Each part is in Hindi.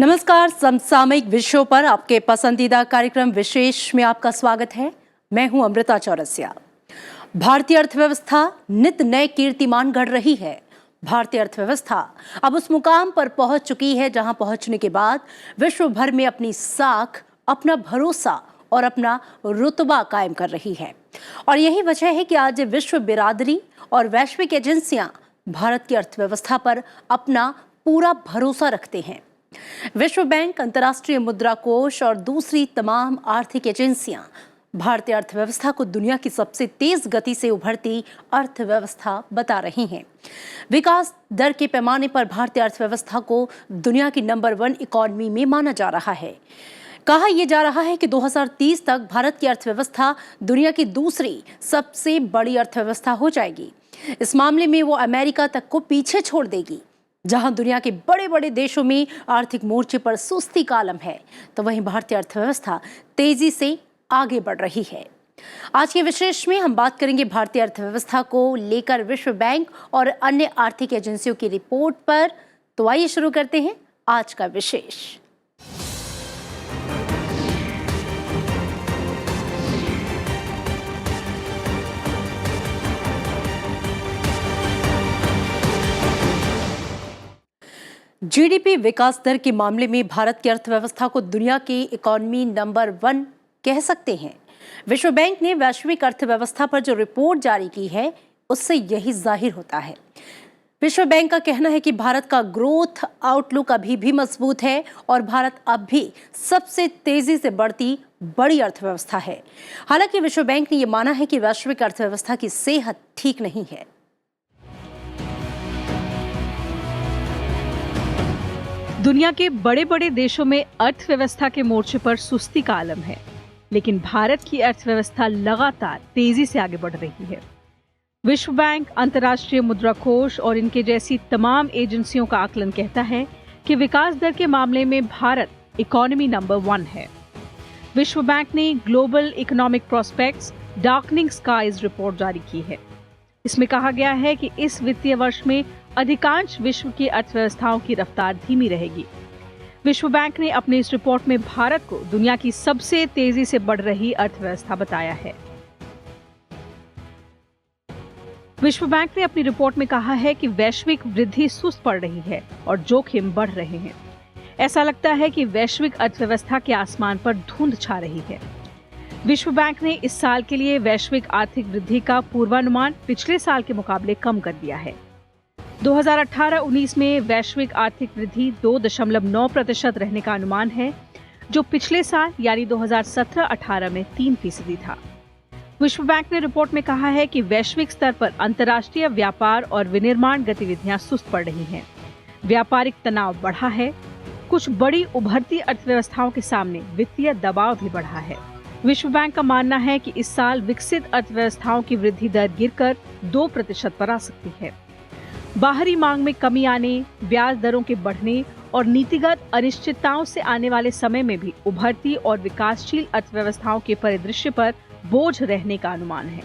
नमस्कार। समसामयिक विषयों पर आपके पसंदीदा कार्यक्रम विशेष में आपका स्वागत है। मैं हूं अमृता चौरसिया। भारतीय अर्थव्यवस्था नित नए कीर्तिमान गढ़ रही है। भारतीय अर्थव्यवस्था अब उस मुकाम पर पहुंच चुकी है जहां पहुंचने के बाद विश्व भर में अपनी साख, अपना भरोसा और अपना रुतबा कायम कर रही है। और यही वजह है कि आज विश्व बिरादरी और वैश्विक एजेंसियां भारत की अर्थव्यवस्था पर अपना पूरा भरोसा रखते हैं। विश्व बैंक, अंतर्राष्ट्रीय मुद्रा कोष और दूसरी तमाम आर्थिक एजेंसियां भारतीय अर्थव्यवस्था को दुनिया की सबसे तेज गति से उभरती अर्थव्यवस्था बता रही हैं। विकास दर के पैमाने पर भारतीय अर्थव्यवस्था को दुनिया की नंबर 1 इकॉनमी में माना जा रहा है। कहा यह जा रहा है कि 2030 तक भारत की अर्थव्यवस्था दुनिया की दूसरी सबसे बड़ी अर्थव्यवस्था हो जाएगी। इस मामले में वो अमेरिका तक को पीछे छोड़ देगी। जहां दुनिया के बड़े बड़े देशों में आर्थिक मोर्चे पर सुस्ती का आलम है, तो वहीं भारतीय अर्थव्यवस्था तेजी से आगे बढ़ रही है। आज के विशेष में हम बात करेंगे भारतीय अर्थव्यवस्था को लेकर विश्व बैंक और अन्य आर्थिक एजेंसियों की रिपोर्ट पर। तो आइए शुरू करते हैं आज का विशेष। जीडीपी विकास दर के मामले में भारत की अर्थव्यवस्था को दुनिया की इकॉनमी नंबर 1 कह सकते हैं। विश्व बैंक ने वैश्विक अर्थव्यवस्था पर जो रिपोर्ट जारी की है, उससे यही जाहिर होता है। विश्व बैंक का कहना है कि भारत का ग्रोथ आउटलुक अभी भी मजबूत है और भारत अब भी सबसे तेजी से बढ़ती बड़ी अर्थव्यवस्था है। हालांकि विश्व बैंक ने यह माना है कि वैश्विक अर्थव्यवस्था की सेहत ठीक नहीं है। दुनिया के बड़े बड़े देशों में अर्थव्यवस्था के मोर्चे पर सुस्ती का आलम है, लेकिन भारत की अर्थव्यवस्था लगातार तेजी से आगे बढ़ रही है। विश्व बैंक, अंतर्राष्ट्रीय मुद्रा कोष और इनके जैसी तमाम एजेंसियों का आकलन कहता है कि विकास दर के मामले में भारत इकॉनमी नंबर 1 है। विश्व बैंक ने Global Economic Prospects Darkening Skies report जारी की है। इसमें कहा गया है कि इस वित्तीय वर्ष में अधिकांश विश्व की अर्थव्यवस्थाओं की रफ्तार धीमी रहेगी। विश्व बैंक ने अपनी इस रिपोर्ट में भारत को दुनिया की सबसे तेजी से बढ़ रही अर्थव्यवस्था बताया है। विश्व बैंक ने अपनी रिपोर्ट में कहा है कि वैश्विक वृद्धि सुस्त पड़ रही है और जोखिम बढ़ रहे हैं। ऐसा लगता है कि वैश्विक अर्थव्यवस्था के आसमान पर धुंध छा रही है। विश्व बैंक ने इस साल के लिए वैश्विक आर्थिक वृद्धि का पूर्वानुमान पिछले साल के मुकाबले कम कर दिया है। 2018-19 में वैश्विक आर्थिक वृद्धि 2.9% रहने का अनुमान है, जो पिछले साल यानी 2017-18 में 3% था। विश्व बैंक ने रिपोर्ट में कहा है कि वैश्विक स्तर पर अंतर्राष्ट्रीय व्यापार और विनिर्माण गतिविधियां सुस्त पड़ रही हैं। व्यापारिक तनाव बढ़ा है। कुछ बड़ी उभरती अर्थव्यवस्थाओं के सामने वित्तीय दबाव भी बढ़ा है। विश्व बैंक का मानना है कि इस साल विकसित अर्थव्यवस्थाओं की वृद्धि दर गिरकर 2% पर आ सकती है। बाहरी मांग में कमी आने, ब्याज दरों के बढ़ने और नीतिगत अनिश्चितताओं से आने वाले समय में भी उभरती और विकासशील अर्थव्यवस्थाओं के परिदृश्य पर बोझ रहने का अनुमान है।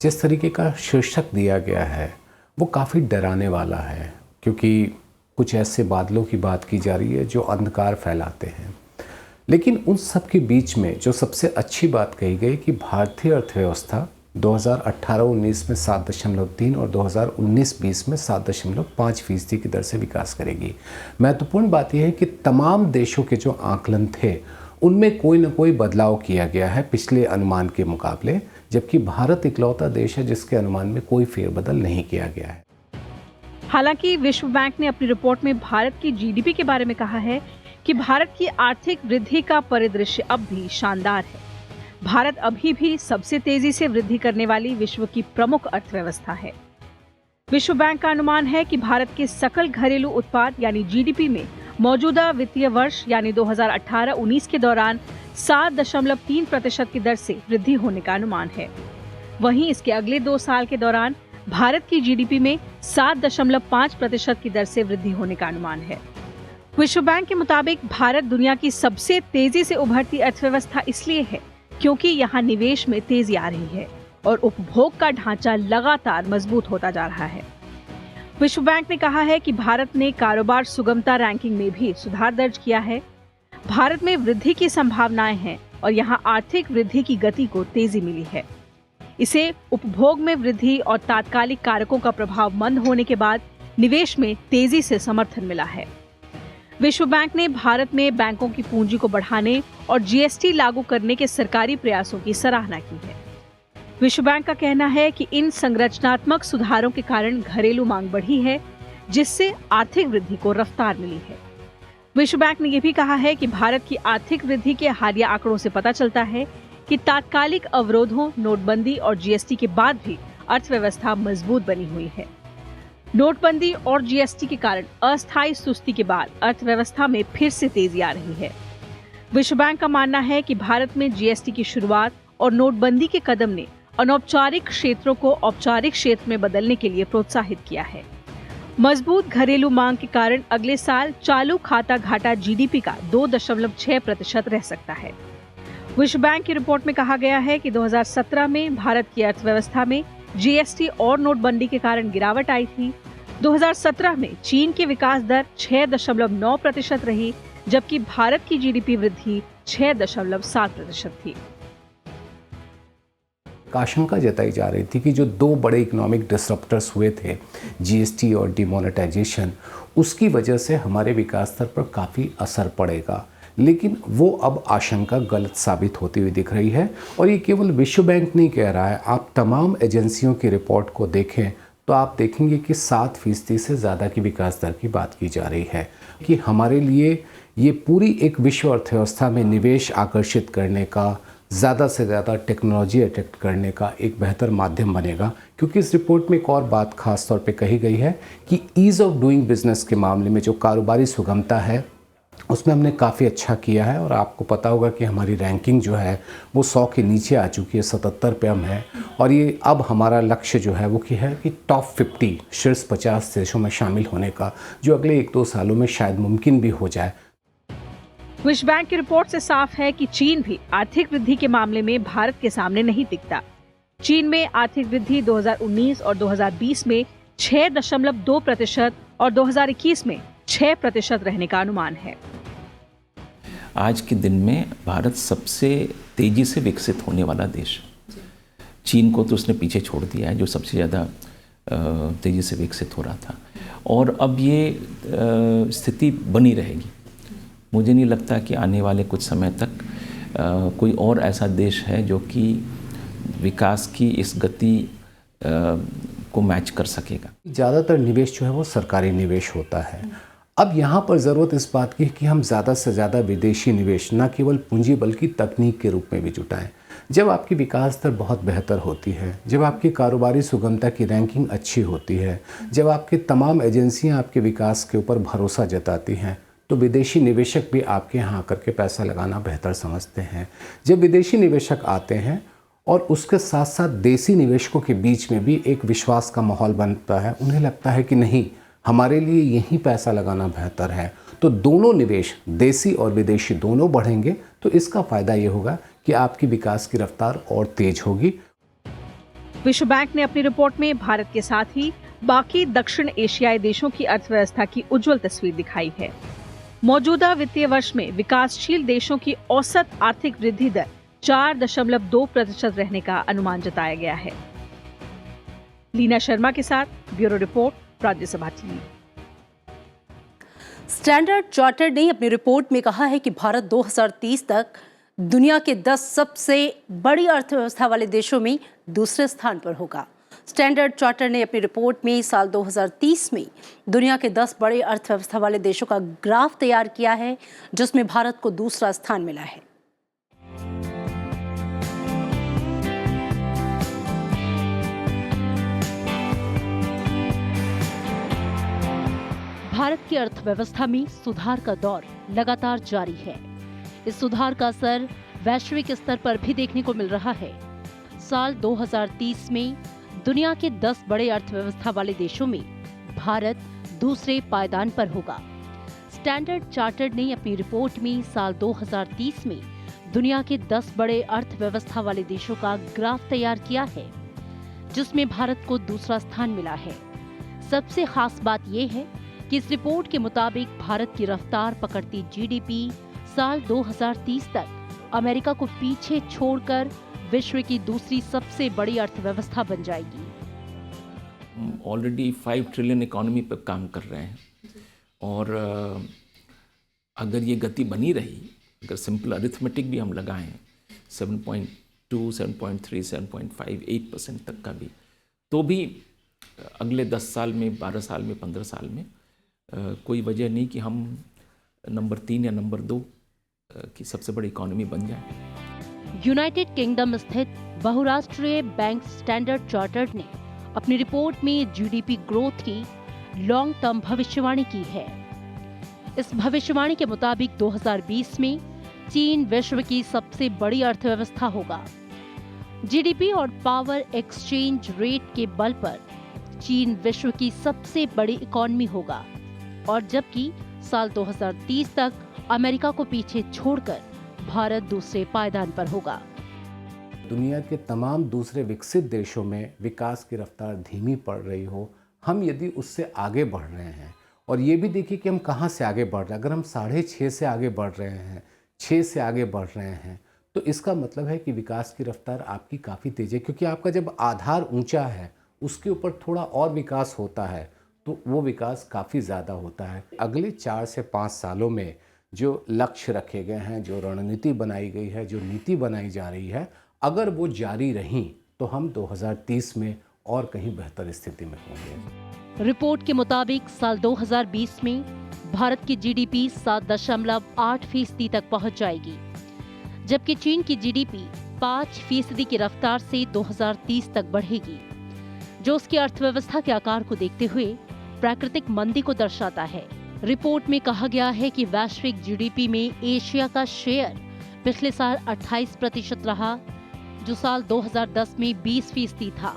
जिस तरीके का शीर्षक दिया गया है वो काफ़ी डराने वाला है, क्योंकि कुछ ऐसे बादलों की बात की जा रही है जो अंधकार फैलाते हैं। लेकिन उन सब के बीच में जो सबसे अच्छी बात कही गई कि भारतीय अर्थव्यवस्था 2018-19 में 7.3 और 2019-20 में 7.5% की दर से विकास करेगी। महत्वपूर्ण बात यह है कि तमाम देशों के जो आकलन थे उनमें कोई न कोई बदलाव किया गया है पिछले अनुमान के मुकाबले, जबकि भारत इकलौता देश है जिसके अनुमान में कोई फेरबदल नहीं किया गया है। हालांकि विश्व बैंक ने अपनी रिपोर्ट में भारत की जीडीपी के बारे में कहा है कि भारत की आर्थिक वृद्धि का परिदृश्य अब भी शानदार है। भारत अभी भी सबसे तेजी से वृद्धि करने वाली विश्व की प्रमुख अर्थव्यवस्था है। विश्व बैंक का अनुमान है कि भारत के सकल घरेलू उत्पाद यानी जीडीपी में मौजूदा वित्तीय वर्ष यानी 2018-19 के दौरान 7.3% की दर से वृद्धि होने का अनुमान है। वहीं इसके अगले 2 साल के दौरान भारत की जीडीपी में 7.5% की दर से वृद्धि होने का अनुमान है। विश्व बैंक के मुताबिक भारत दुनिया की सबसे तेजी से उभरती अर्थव्यवस्था इसलिए है क्योंकि यहाँ निवेश में तेजी आ रही है और उपभोग का ढांचा लगातार मजबूत होता जा रहा है। विश्व बैंक ने कहा है कि भारत ने कारोबार सुगमता रैंकिंग में भी सुधार दर्ज किया है। भारत में वृद्धि की संभावनाएं हैं और यहां आर्थिक वृद्धि की गति को तेजी मिली है। इसे उपभोग में वृद्धि और तात्कालिक कारकों का प्रभाव मंद होने के बाद निवेश में तेजी से समर्थन मिला है। विश्व बैंक ने भारत में बैंकों की पूंजी को बढ़ाने और जीएसटी लागू करने के सरकारी प्रयासों की सराहना की है। विश्व बैंक का कहना है कि इन संरचनात्मक सुधारों के कारण घरेलू मांग बढ़ी है, जिससे आर्थिक वृद्धि को रफ्तार मिली है। विश्व बैंक ने यह भी कहा है कि भारत की आर्थिक वृद्धि के हालिया आंकड़ों से पता चलता है कि तात्कालिक अवरोधों, नोटबंदी और जीएसटी के बाद भी अर्थव्यवस्था मजबूत बनी हुई है। नोटबंदी और जीएसटी के कारण अस्थायी सुस्ती के बाद अर्थव्यवस्था में फिर से तेजी आ रही है। विश्व बैंक का मानना है कि भारत में जीएसटी की शुरुआत और नोटबंदी के कदम ने अनौपचारिक क्षेत्रों को औपचारिक क्षेत्र में बदलने के लिए प्रोत्साहित किया है। मजबूत घरेलू मांग के कारण अगले साल चालू खाता घाटा जीडीपी का 2.6% रह सकता है। विश्व बैंक की रिपोर्ट में कहा गया है कि 2017 में भारत की अर्थव्यवस्था में जीएसटी और नोटबंदी के कारण गिरावट आई थी। 2017 में चीन की विकास दर 6.9% रही, जबकि भारत की जीडीपी वृद्धि 6.7% थी। आशंका जताई जा रही थी कि जो दो बड़े इकोनॉमिक डिसरप्टर्स हुए थे, जीएसटी और डिमोनेटाइजेशन, उसकी वजह से हमारे विकास दर पर काफ़ी असर पड़ेगा। लेकिन वो अब आशंका गलत साबित होती हुई दिख रही है और ये केवल विश्व बैंक नहीं कह रहा है। आप तमाम एजेंसियों की रिपोर्ट को देखें तो आप देखेंगे कि 7% से ज़्यादा की विकास दर की बात की जा रही है कि हमारे लिए ये पूरी एक विश्व अर्थव्यवस्था में निवेश आकर्षित करने का, ज़्यादा से ज़्यादा टेक्नोलॉजी अट्रैक्ट करने का एक बेहतर माध्यम बनेगा। क्योंकि इस रिपोर्ट में एक और बात खास तौर पे कही गई है कि ईज़ ऑफ डूइंग बिजनेस के मामले में जो कारोबारी सुगमता है उसमें हमने काफ़ी अच्छा किया है और आपको पता होगा कि हमारी रैंकिंग जो है वो 100 के नीचे आ चुकी है, 77 पे हम है और ये अब हमारा लक्ष्य जो है वो क्या है कि टॉप 50 शीर्ष 50 देशों में शामिल होने का, जो अगले 1-2 सालों में शायद मुमकिन भी हो जाए। विश्व बैंक की रिपोर्ट से साफ है कि चीन भी आर्थिक वृद्धि के मामले में भारत के सामने नहीं टिकता। चीन में आर्थिक वृद्धि 2019 और 2020 में 6.2% और 2021 में 6% रहने का अनुमान है। आज के दिन में भारत सबसे तेजी से विकसित होने वाला देश, चीन को तो उसने पीछे छोड़ दिया है जो सबसे ज़्यादा तेजी से विकसित हो रहा था और अब ये स्थिति बनी रहेगी। मुझे नहीं लगता कि आने वाले कुछ समय तक कोई और ऐसा देश है जो कि विकास की इस गति को मैच कर सकेगा। ज़्यादातर निवेश जो है वो सरकारी निवेश होता है। अब यहाँ पर ज़रूरत इस बात की है कि हम ज़्यादा से ज़्यादा विदेशी निवेश न केवल पूंजी बल्कि तकनीक के रूप में भी जुटाएं। जब आपकी विकास दर बहुत बेहतर होती है, जब आपकी कारोबारी सुगमता की रैंकिंग अच्छी होती है, जब आपकी तमाम एजेंसियाँ आपके विकास के ऊपर भरोसा जताती हैं, तो विदेशी निवेशक भी आपके यहाँ आकर के पैसा लगाना बेहतर समझते हैं। जब विदेशी निवेशक आते हैं और उसके साथ साथ देसी निवेशकों के बीच में भी एक विश्वास का माहौल बनता है, उन्हें लगता है कि नहीं, हमारे लिए यहीं पैसा लगाना बेहतर है, तो दोनों निवेश, देसी और विदेशी दोनों बढ़ेंगे। तो इसका फ़ायदा ये होगा कि आपकी विकास की रफ्तार और तेज होगी। विश्व बैंक ने अपनी रिपोर्ट में भारत के साथ ही बाकी दक्षिण एशियाई देशों की अर्थव्यवस्था की उज्जवल तस्वीर दिखाई है। मौजूदा वित्तीय वर्ष में विकासशील देशों की औसत आर्थिक वृद्धि दर 4.2% रहने का अनुमान जताया गया है। लीना शर्मा के साथ bureau report, Rajya Sabha TV. Standard chartered ने अपनी रिपोर्ट में कहा है कि भारत 2030 तक दुनिया के 10 सबसे बड़ी अर्थव्यवस्था वाले देशों में दूसरे स्थान पर होगा। स्टैंडर्ड चार्टर्ड ने अपनी रिपोर्ट में साल 2030 में दुनिया के 10 बड़े अर्थव्यवस्था वाले देशों का ग्राफ तैयार किया है, जिसमें भारत को दूसरा स्थान मिला है। भारत की अर्थव्यवस्था में सुधार का दौर लगातार जारी है। इस सुधार का असर वैश्विक स्तर पर भी देखने को मिल रहा है। साल 2030 में दुनिया के 10 बड़े अर्थव्यवस्था वाले देशों में भारत दूसरे पायदान पर होगा। स्टैंडर्ड चार्टर्ड ने अपनी रिपोर्ट में साल 2030 में दुनिया के 10 बड़े अर्थव्यवस्था वाले देशों का ग्राफ तैयार किया है, जिसमें भारत को दूसरा स्थान मिला है। सबसे खास बात यह है कि इस रिपोर्ट के मुताबिक भारत की रफ्तार पकड़ती जीडीपी साल 2030 तक अमेरिका को पीछे छोड़कर विश्व की दूसरी सबसे बड़ी अर्थव्यवस्था बन जाएगी। ऑलरेडी 5 ट्रिलियन इकोनॉमी पर काम कर रहे हैं और अगर ये गति बनी रही, अगर सिंपल अरिथमेटिक भी हम लगाएं 7.2, 7.3, 7.5, 8% तक का भी, तो भी अगले 10 साल में, 12 साल में, 15 साल में कोई वजह नहीं कि हम नंबर 3 या नंबर 2 की सबसे बड़ी इकोनॉमी बन जाए। यूनाइटेड किंगडम स्थित बहुराष्ट्रीय बैंक स्टैंडर्ड चार्टर्ड ने अपनी रिपोर्ट में जीडीपी ग्रोथ की लॉन्ग टर्म भविष्यवाणी की है। इस भविष्यवाणी के मुताबिक 2020 में चीन विश्व की सबसे बड़ी अर्थव्यवस्था होगा। जीडीपी और पावर एक्सचेंज रेट के बल पर चीन विश्व की सबसे बड़ी इकोनॉमी होगा और जबकि साल 2030 तक अमेरिका को पीछे छोड़कर भारत दूसरे पायदान पर होगा। दुनिया के तमाम दूसरे विकसित देशों में विकास की रफ्तार धीमी पड़ रही हो, हम यदि उससे आगे बढ़ रहे हैं, और ये भी देखिए कि हम कहाँ से आगे बढ़ रहे हैं। अगर हम 6.5 से आगे बढ़ रहे हैं, 6 से आगे बढ़ रहे हैं, तो इसका मतलब है कि विकास की रफ्तार आपकी काफ़ी तेज है, क्योंकि आपका जब आधार ऊंचा है उसके ऊपर थोड़ा और विकास होता है तो वो विकास काफ़ी ज़्यादा होता है। अगले 4 से 5 सालों में जो लक्ष्य रखे गए हैं, जो रणनीति बनाई गई है, जो नीति बनाई जा रही है, अगर वो जारी रहीं तो हम 2030 में और कहीं बेहतर स्थिति में होंगे। रिपोर्ट के मुताबिक साल 2020 में भारत की जीडीपी 7.8% तक पहुंच जाएगी, जबकि चीन की जीडीपी 5% की रफ्तार से 2030 तक बढ़ेगी, जो उसकी अर्थव्यवस्था के आकार को देखते हुए प्राकृतिक मंदी को दर्शाता है। रिपोर्ट में कहा गया है कि वैश्विक जीडीपी में एशिया का शेयर पिछले साल 28% रहा, जो साल 2010 में 20% था।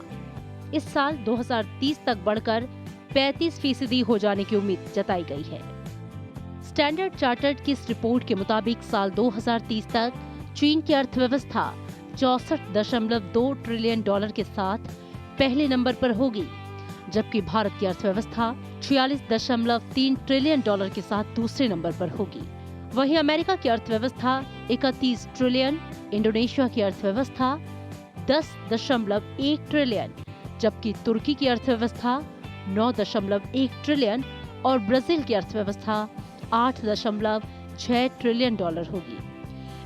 इस साल 2030 तक बढ़कर 35% हो जाने की उम्मीद जताई गई है। स्टैंडर्ड चार्टर्ड की इस रिपोर्ट के मुताबिक साल 2030 तक चीन की अर्थव्यवस्था $64.2 ट्रिलियन के साथ पहले नंबर पर होगी, जबकि भारत की अर्थव्यवस्था $46.3 ट्रिलियन के साथ दूसरे नंबर पर होगी। वहीं अमेरिका की अर्थव्यवस्था 31 ट्रिलियन, इंडोनेशिया की अर्थव्यवस्था 10.1 ट्रिलियन, जबकि तुर्की की अर्थव्यवस्था 9.1 ट्रिलियन और ब्राजील की अर्थव्यवस्था 8.6 ट्रिलियन डॉलर होगी।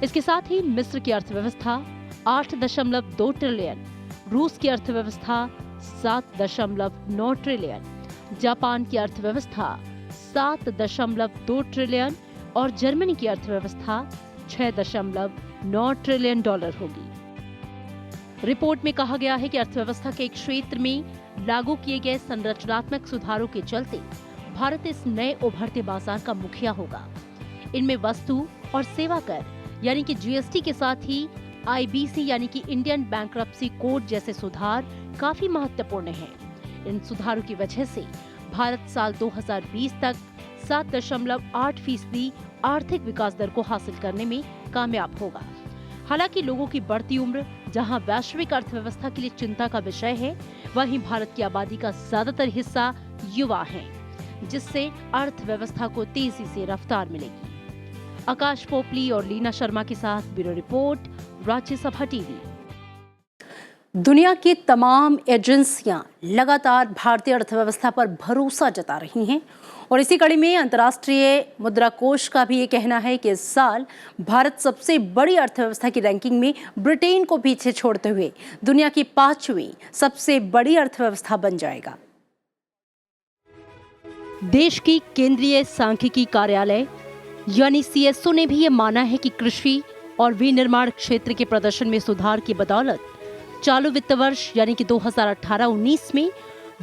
इसके साथ ही मिस्र की अर्थव्यवस्था 8.2 ट्रिलियन, रूस की अर्थव्यवस्था 7.9 ट्रिलियन, जापान की अर्थव्यवस्था 7.2 ट्रिलियन और जर्मनी की अर्थव्यवस्था 6.9 ट्रिलियन डॉलर होगी। रिपोर्ट में कहा गया है कि अर्थव्यवस्था के एक क्षेत्र में लागू किए गए संरचनात्मक सुधारों के चलते भारत इस नए उभरते बाजार का मुखिया होगा। इनमें वस्तु और सेवा कर यानी कि जीएसटी के साथ ही आईबीसी यानी कि इंडियन बैंक्रप्सी कोड जैसे सुधार काफी महत्वपूर्ण हैं। इन सुधारों की वजह से भारत साल 2020 तक 7.8% आर्थिक विकास दर को हासिल करने में कामयाब होगा। हालांकि लोगों की बढ़ती उम्र जहां वैश्विक अर्थव्यवस्था के लिए चिंता का विषय है, वहीं भारत की आबादी का ज्यादातर हिस्सा युवा है, जिससे अर्थव्यवस्था को तेजी से रफ्तार मिलेगी। आकाश पोपली और लीना शर्मा के साथ ब्यूरो रिपोर्ट, राज्यसभा टीवी। दुनिया की तमाम एजेंसियां लगातार भारतीय अर्थव्यवस्था पर भरोसा जता रही हैं और इसी कड़ी में अंतर्राष्ट्रीय मुद्रा कोष का भी ये कहना है कि इस साल भारत सबसे बड़ी अर्थव्यवस्था की रैंकिंग में ब्रिटेन को पीछे छोड़ते हुए दुनिया की 5वीं सबसे बड़ी अर्थव्यवस्था बन जाएगा। देश की केंद्रीय सांख्यिकी कार्यालय यानी सीएसओ ने भी ये माना है कि कृषि और विनिर्माण क्षेत्र के प्रदर्शन में सुधार की बदौलत चालू वित्त वर्ष यानी कि 2018-19 में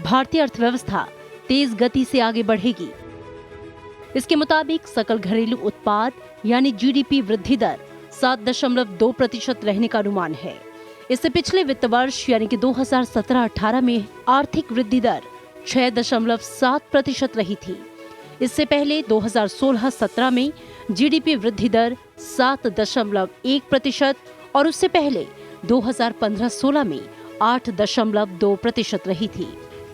भारतीय अर्थव्यवस्था तेज गति से आगे बढ़ेगी। इसके मुताबिक सकल घरेलू उत्पाद यानी जीडीपी वृद्धि दर 7.2% रहने का अनुमान है। इससे पिछले वित्त वर्ष यानी कि 2017-18 में आर्थिक वृद्धि दर 6.7% रही थी। इससे पहले 2016-17 में जीडीपी वृद्धि दर 7.1% और उससे पहले 2015-16 में 8.2% रही थी।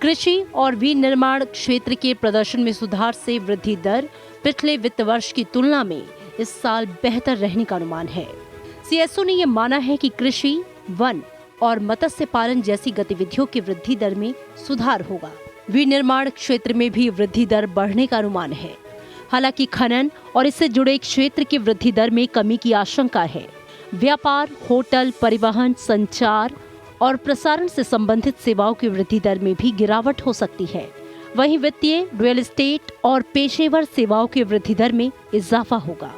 कृषि और विनिर्माण क्षेत्र के प्रदर्शन में सुधार से वृद्धि दर पिछले वित्त वर्ष की तुलना में इस साल बेहतर रहने का अनुमान है। सीएसओ ने यह माना है कि कृषि, वन और मत्स्य पालन जैसी गतिविधियों की वृद्धि दर में सुधार होगा। विनिर्माण क्षेत्र में भी वृद्धि दर बढ़ने का अनुमान है। हालांकि खनन और इससे जुड़े क्षेत्र की वृद्धि दर में कमी की आशंका है। व्यापार, होटल, परिवहन, संचार और प्रसारण से संबंधित सेवाओं की वृद्धि दर में भी गिरावट हो सकती है। वहीं वित्तीय, रियल एस्टेट और पेशेवर सेवाओं की वृद्धि दर में इजाफा होगा।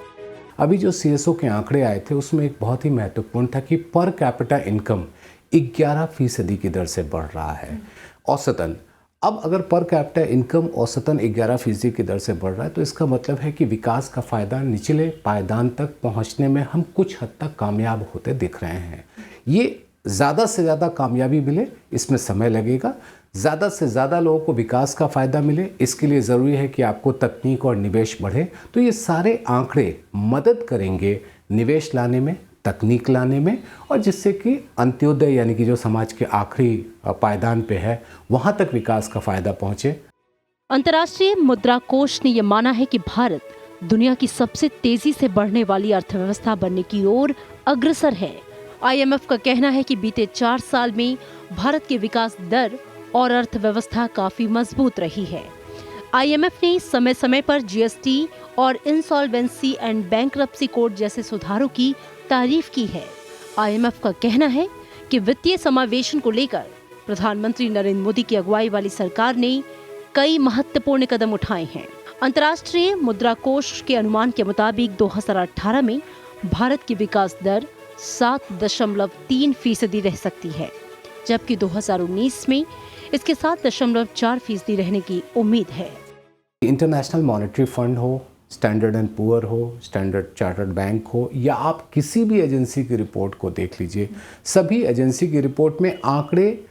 अभी जो सीएसओ के आंकड़े आए थे उसमें एक बहुत ही महत्वपूर्ण था कि पर कैपिटा इनकम 11% की दर से बढ़ रहा है औसतन। अब अगर पर कैपिटा इनकम औसतन 11% की दर से बढ़ रहा है तो इसका मतलब है कि विकास का फ़ायदा निचले पायदान तक पहुंचने में हम कुछ हद तक कामयाब होते दिख रहे हैं। ये ज़्यादा से ज़्यादा कामयाबी मिले, इसमें समय लगेगा। ज़्यादा से ज़्यादा लोगों को विकास का फ़ायदा मिले, इसके लिए ज़रूरी है कि आपको तकनीक और निवेश बढ़े। तो ये सारे आंकड़े मदद करेंगे निवेश लाने में, तकनीक लाने में, और जिससे कि अंत्योदय यानी कि जो समाज के आखिरी पायदान पे है वहाँ तक विकास का फ़ायदा पहुँचे। अंतर्राष्ट्रीय मुद्रा कोष ने यह माना है कि भारत दुनिया की सबसे तेजी से बढ़ने वाली अर्थव्यवस्था बनने की ओर अग्रसर है। आईएमएफ का कहना है कि बीते 4 साल में भारत की विकास दर और अर्थव्यवस्था काफी मजबूत रही है। आईएमएफ ने समय समय पर जीएसटी और इंसॉल्वेंसी एंड बैंकरप्सी कोड जैसे सुधारों की तारीफ की है। आईएमएफ का कहना है कि वित्तीय समावेशन को लेकर प्रधानमंत्री नरेंद्र मोदी की अगुवाई वाली सरकार ने कई महत्वपूर्ण कदम उठाए हैं। अंतर्राष्ट्रीय मुद्रा कोष के अनुमान के मुताबिक 2018 में भारत की विकास दर 7.3% रह सकती है, जबकि 2019 में इसके 7.4% रहने की उम्मीद है। इंटरनेशनल मॉनेटरी फंड हो, स्टैंडर्ड एंड पुअर हो, स्टैंडर्ड चार्टर्ड बैंक हो, या आप किसी भी एजेंसी की रिपोर्ट को देख लीजिए, सभी एजेंसी की रिपोर्ट में आंकड़े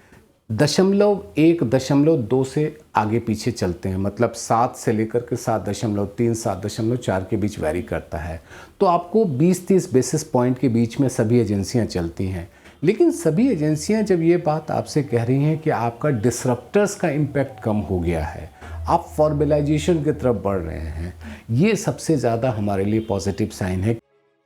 0.1, 0.2 से आगे पीछे चलते हैं। मतलब 7 से लेकर के 7.3, 7.4 के बीच वैरी करता है। तो आपको 20-30 बेसिस पॉइंट के बीच में सभी एजेंसियां चलती हैं। लेकिन सभी एजेंसियां जब ये बात आपसे कह रही हैं कि आपका डिसरप्टर्स का इम्पैक्ट कम हो गया है, आप फॉर्मलाइजेशन की तरफ बढ़ रहे हैं, ये सबसे ज़्यादा हमारे लिए पॉजिटिव साइन है।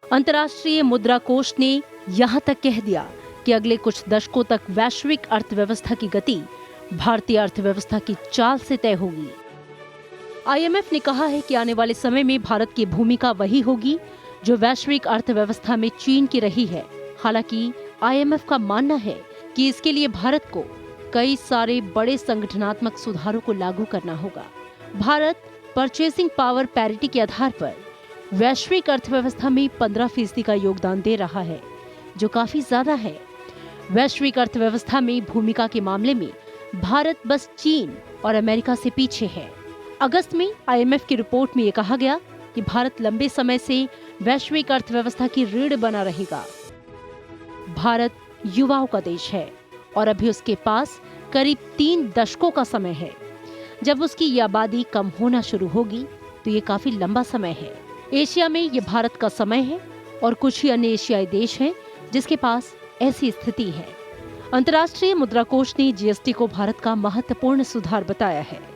अंतर्राष्ट्रीय मुद्रा कोष ने यहाँ तक कह दिया कि अगले कुछ दशकों तक वैश्विक अर्थव्यवस्था की गति भारतीय अर्थव्यवस्था की चाल से तय होगी। आईएमएफ ने कहा है कि आने वाले समय में भारत की भूमिका वही होगी जो वैश्विक अर्थव्यवस्था में चीन की रही है। हालांकि आईएमएफ का मानना है कि इसके लिए भारत को कई सारे बड़े संगठनात्मक सुधारों को लागू करना होगा। भारत परचेसिंग पावर पैरिटी के आधार पर वैश्विक अर्थव्यवस्था में 15% का योगदान दे रहा है, जो काफी ज्यादा है। वैश्विक अर्थव्यवस्था में भूमिका के मामले में भारत बस चीन और अमेरिका से पीछे है। अगस्त में आईएमएफ की रिपोर्ट में यह कहा गया कि भारत लंबे समय से वैश्विक अर्थव्यवस्था की रीढ़ बना रहेगा। भारत युवाओं का देश है और अभी उसके पास करीब 3 दशकों का समय है। जब उसकी ये आबादी कम होना शुरू होगी तो ये काफी लंबा समय है। एशिया में ये भारत का समय है और कुछ ही अन्य एशियाई देश हैं जिसके पास ऐसी स्थिति है। अंतर्राष्ट्रीय मुद्रा कोष ने जीएसटी को भारत का महत्वपूर्ण सुधार बताया है।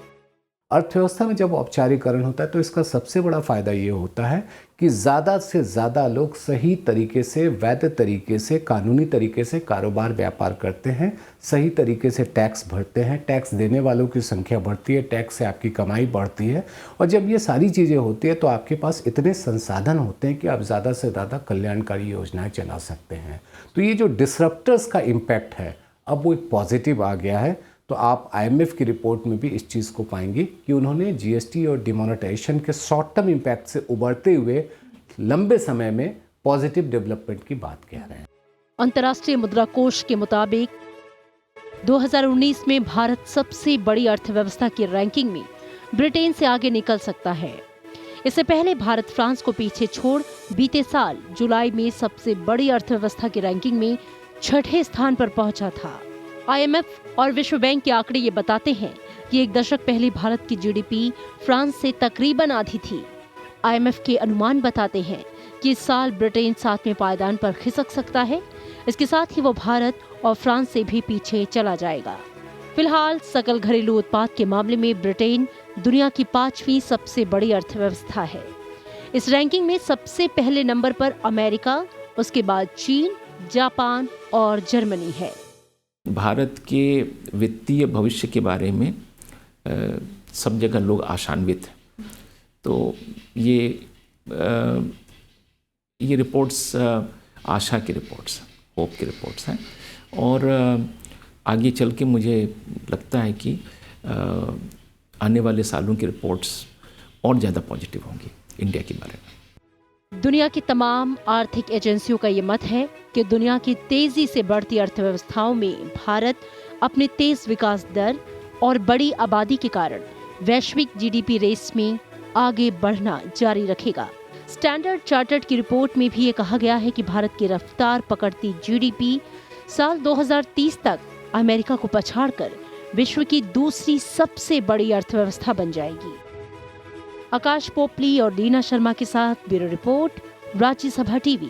अर्थव्यवस्था में जब औपचारिकरण होता है तो इसका सबसे बड़ा फायदा ये होता है कि ज़्यादा से ज़्यादा लोग सही तरीके से, वैध तरीके से, कानूनी तरीके से कारोबार व्यापार करते हैं, सही तरीके से टैक्स भरते हैं, टैक्स देने वालों की संख्या बढ़ती है, टैक्स से आपकी कमाई बढ़ती है। और जब ये सारी चीज़ें होती है तो आपके पास इतने संसाधन होते हैं कि आप ज़्यादा से ज़्यादा कल्याणकारी योजनाएँ चला सकते हैं। तो ये जो डिसरप्टर्स का इम्पैक्ट है अब वो एक पॉजिटिव आ गया है। तो आप आईएमएफ की रिपोर्ट में भी इस चीज़ को पाएंगे कि उन्होंने जीएसटी और डिमोनेटाइजेशन के शॉर्ट टर्म इम्पैक्ट से उबरते हुए लंबे समय में पॉजिटिव डेवलपमेंट की बात कह रहे हैं। अंतर्राष्ट्रीय मुद्रा कोष के मुताबिक 2019 में भारत सबसे बड़ी अर्थव्यवस्था की रैंकिंग में ब्रिटेन से आगे निकल सकता है। इससे पहले भारत फ्रांस को पीछे छोड़ बीते साल जुलाई में सबसे बड़ी अर्थव्यवस्था की रैंकिंग में 6ठे स्थान पर पहुंचा था। आईएमएफ और विश्व बैंक के आंकड़े ये बताते हैं कि एक दशक पहले भारत की जीडीपी फ्रांस से तकरीबन आधी थी। आईएमएफ के अनुमान बताते हैं कि इस साल ब्रिटेन 7वें पायदान पर खिसक सकता है। इसके साथ ही वो भारत और फ्रांस से भी पीछे चला जाएगा। फिलहाल सकल घरेलू उत्पाद के मामले में ब्रिटेन दुनिया की 5वीं सबसे बड़ी अर्थव्यवस्था है। इस रैंकिंग में सबसे पहले नंबर पर अमेरिका, उसके बाद चीन, जापान और जर्मनी है। भारत के वित्तीय भविष्य के बारे में सब जगह लोग आशान्वित हैं। तो ये रिपोर्ट्स आशा की रिपोर्ट्स, होप की रिपोर्ट्स हैं और आगे चल के मुझे लगता है कि आने वाले सालों की रिपोर्ट्स और ज़्यादा पॉजिटिव होंगी इंडिया के बारे में। दुनिया की तमाम आर्थिक एजेंसियों का ये मत है कि दुनिया की तेजी से बढ़ती अर्थव्यवस्थाओं में भारत अपने तेज विकास दर और बड़ी आबादी के कारण वैश्विक जीडीपी रेस में आगे बढ़ना जारी रखेगा। स्टैंडर्ड चार्टर्ड की रिपोर्ट में भी ये कहा गया है कि भारत की रफ्तार पकड़ती जीडीपी साल 2030 तक अमेरिका को पछाड़कर विश्व की दूसरी सबसे बड़ी अर्थव्यवस्था बन जाएगी। आकाश पोपली और लीना शर्मा के साथ ब्यूरो रिपोर्ट, राज्यसभा टीवी।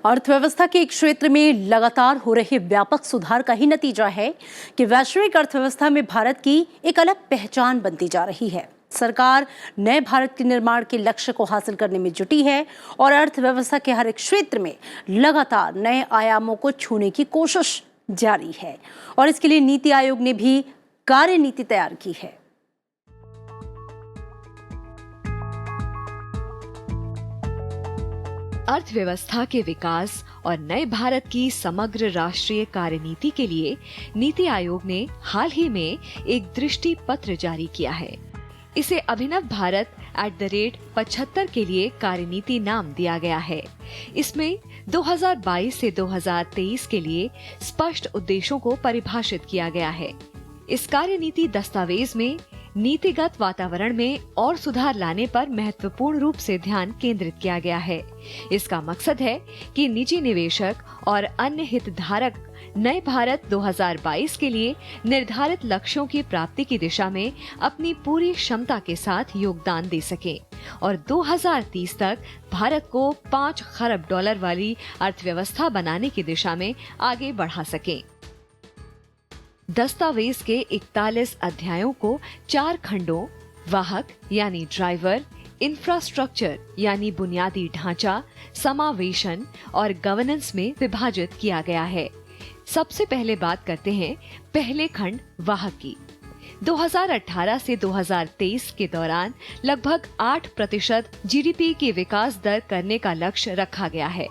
अर्थव्यवस्था के एक क्षेत्र में लगातार हो रहे व्यापक सुधार का ही नतीजा है कि वैश्विक अर्थव्यवस्था में भारत की एक अलग पहचान बनती जा रही है। सरकार नए भारत के निर्माण के लक्ष्य को हासिल करने में जुटी है और अर्थव्यवस्था के हर एक क्षेत्र में लगातार नए आयामों को छूने की कोशिश जारी है और इसके लिए नीति आयोग ने भी कार्यनीति तैयार की है। अर्थव्यवस्था के विकास और नए भारत की समग्र राष्ट्रीय कार्यनीति के लिए नीति आयोग ने हाल ही में एक दृष्टि पत्र जारी किया है। इसे अभिनव भारत @75 के लिए कार्यनीति नाम दिया गया है। इसमें 2022 से 2023 के लिए स्पष्ट उद्देश्यों को परिभाषित किया गया है। इस कार्यनीति दस्तावेज में नीतिगत वातावरण में और सुधार लाने पर महत्वपूर्ण रूप से ध्यान केंद्रित किया गया है। इसका मकसद है कि निजी निवेशक और अन्य हितधारक नए भारत 2022 के लिए निर्धारित लक्ष्यों की प्राप्ति की दिशा में अपनी पूरी क्षमता के साथ योगदान दे सकें और 2030 तक भारत को $5 खरब वाली अर्थव्यवस्था बनाने की दिशा में आगे बढ़ा सकें। दस्तावेज के 41 अध्यायों को 4 खंडों वाहक यानी ड्राइवर, इंफ्रास्ट्रक्चर यानी बुनियादी ढांचा, समावेशन और गवर्नेंस में विभाजित किया गया है। सबसे पहले बात करते हैं पहले खंड वाहक की। 2018 से 2023 के दौरान लगभग 8% जीडीपी की विकास दर करने का लक्ष्य रखा गया है,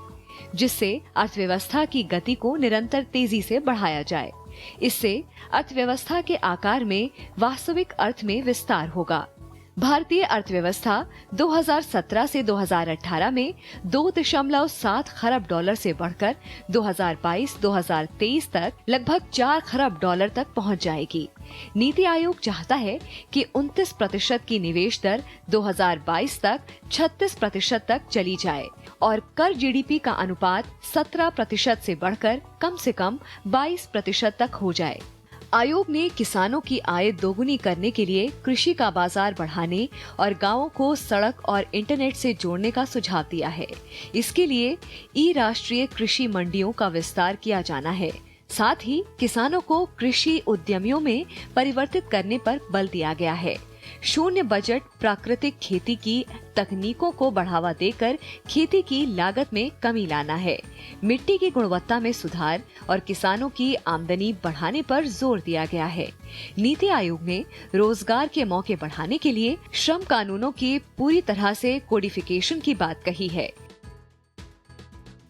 जिससे अर्थव्यवस्था की गति को निरंतर तेजी से बढ़ाया जाए। इससे अर्थव्यवस्था के आकार में वास्तविक अर्थ में विस्तार होगा। भारतीय अर्थव्यवस्था 2017 से 2018 में $2.7 खरब से बढ़कर 2022-2023 तक लगभग $4 खरब तक पहुंच जाएगी। नीति आयोग चाहता है कि 29% की निवेश दर 2022 तक 36% तक चली जाए और कर जीडीपी का अनुपात 17% से बढ़कर कम से कम 22% तक हो जाए। आयोग ने किसानों की आय दोगुनी करने के लिए कृषि का बाजार बढ़ाने और गांवों को सड़क और इंटरनेट से जोड़ने का सुझाव दिया है। इसके लिए राष्ट्रीय कृषि मंडियों का विस्तार किया जाना है। साथ ही किसानों को कृषि उद्यमियों में परिवर्तित करने पर बल दिया गया है। शून्य बजट प्राकृतिक खेती की तकनीकों को बढ़ावा देकर खेती की लागत में कमी लाना है। मिट्टी की गुणवत्ता में सुधार और किसानों की आमदनी बढ़ाने पर जोर दिया गया है। नीति आयोग ने रोजगार के मौके बढ़ाने के लिए श्रम कानूनों की पूरी तरह से कोडिफिकेशन की बात कही है।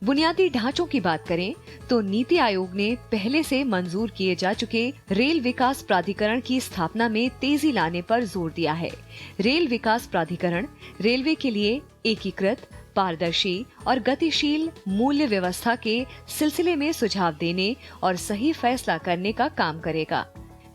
बुनियादी ढांचों की बात करें तो नीति आयोग ने पहले से मंजूर किए जा चुके रेल विकास प्राधिकरण की स्थापना में तेजी लाने पर जोर दिया है। रेल विकास प्राधिकरण रेलवे के लिए एकीकृत, पारदर्शी और गतिशील मूल्य व्यवस्था के सिलसिले में सुझाव देने और सही फैसला करने का काम करेगा।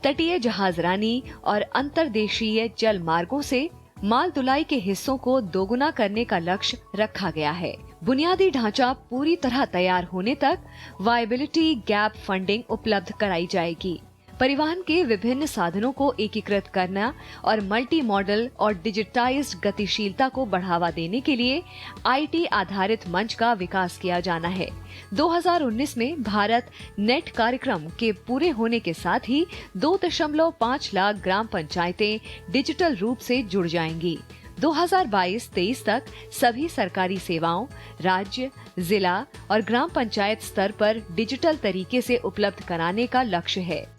तटीय जहाजरानी और अंतर्देशीय जल मार्गों से माल ढुलाई के हिस्सों को दोगुना करने का लक्ष्य रखा गया है। बुनियादी ढांचा पूरी तरह तैयार होने तक वायबिलिटी गैप फंडिंग उपलब्ध कराई जाएगी। परिवहन के विभिन्न साधनों को एकीकृत करना और मल्टी मॉडल और डिजिटाइज्ड गतिशीलता को बढ़ावा देने के लिए आईटी आधारित मंच का विकास किया जाना है। 2019 में भारत नेट कार्यक्रम के पूरे होने के साथ ही 2.5 लाख ग्राम पंचायतें डिजिटल रूप से जुड़ जाएंगी। 2022-23 तक सभी सरकारी सेवाओं राज्य, जिला और ग्राम पंचायत स्तर पर डिजिटल तरीके से उपलब्ध कराने का लक्ष्य है।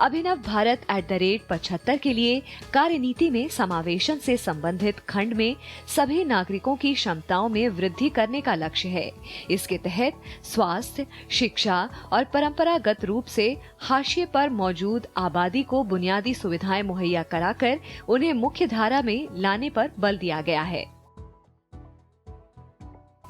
अभिनव भारत @75 के लिए कार्यनीति में समावेशन से संबंधित खंड में सभी नागरिकों की क्षमताओं में वृद्धि करने का लक्ष्य है। इसके तहत स्वास्थ्य, शिक्षा और परंपरागत रूप से हाशिए पर मौजूद आबादी को बुनियादी सुविधाएं मुहैया कराकर उन्हें मुख्य धारा में लाने पर बल दिया गया है।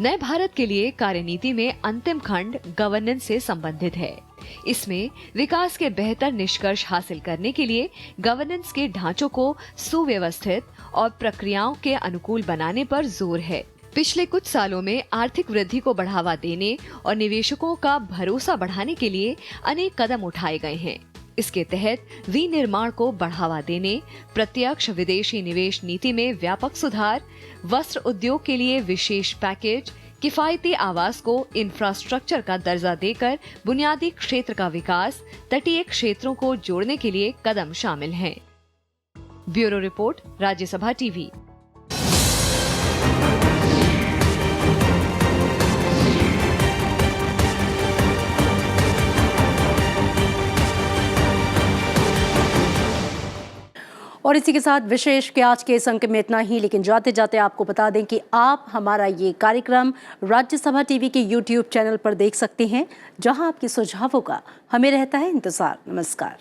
नए भारत के लिए कार्यनीति में अंतिम खंड गवर्नेंस से संबंधित है। इसमें विकास के बेहतर निष्कर्ष हासिल करने के लिए गवर्नेंस के ढांचों को सुव्यवस्थित और प्रक्रियाओं के अनुकूल बनाने पर जोर है। पिछले कुछ सालों में आर्थिक वृद्धि को बढ़ावा देने और निवेशकों का भरोसा बढ़ाने के लिए अनेक कदम उठाए गए हैं। इसके तहत विनिर्माण को बढ़ावा देने, प्रत्यक्ष विदेशी निवेश नीति में व्यापक सुधार, वस्त्र उद्योग के लिए विशेष पैकेज, किफायती आवास को इंफ्रास्ट्रक्चर का दर्जा देकर बुनियादी क्षेत्र का विकास, तटीय क्षेत्रों को जोड़ने के लिए कदम शामिल हैं। Bureau report, Rajya Sabha TV. और इसी के साथ विशेष के आज के इस अंक में इतना ही, लेकिन जाते जाते आपको बता दें कि आप हमारा ये कार्यक्रम राज्यसभा टीवी के YouTube चैनल पर देख सकते हैं, जहां आपके सुझावों का हमें रहता है इंतजार। नमस्कार।